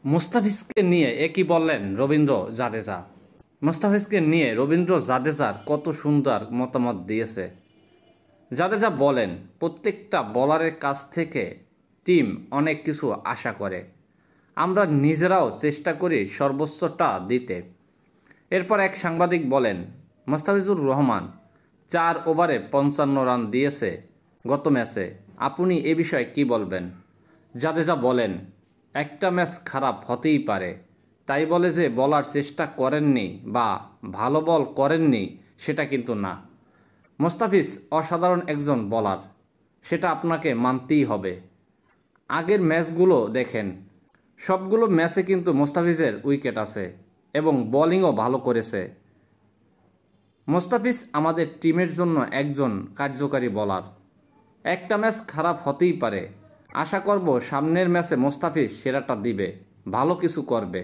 মুস্তাফিজকে নিয়ে একই বললেন রবীন্দ্র জাদেজা। মুস্তাফিজকে নিয়ে রবীন্দ্র জাদেজার কত সুন্দর মতামত দিয়েছে। জাদেজা বলেন, প্রত্যেকটা বলারের কাছ থেকে টিম অনেক কিছু আশা করে, আমরা নিজেরাও চেষ্টা করি সর্বোচ্চটা দিতে। এরপর এক সাংবাদিক বলেন, মুস্তাফিজুর রহমান 4 ওভারে 55 রান দিয়েছে গত ম্যাচে, আপনি এ বিষয়ে কি বলবেন? জাদেজা বলেন, একটা ম্যাচ খারাপ হতেই পারে, তাই বলে যে বলার চেষ্টা করেননি বা ভালো বল করেননি সেটা কিন্তু না। মুস্তাফিজ অসাধারণ একজন বলার, সেটা আপনাকে মানতেই হবে। আগের ম্যাচগুলো দেখেন, সবগুলো ম্যাচে কিন্তু মুস্তাফিজের উইকেট আছে এবং বোলিংও ভালো করেছে। মুস্তাফিজ আমাদের টিমের জন্য একজন কার্যকারী বোলার। একটা ম্যাচ খারাপ হতেই পারে, আশা করব সামনের ম্যাচে মুস্তাফিজ সেরাটা দিবে, ভালো কিছু করবে।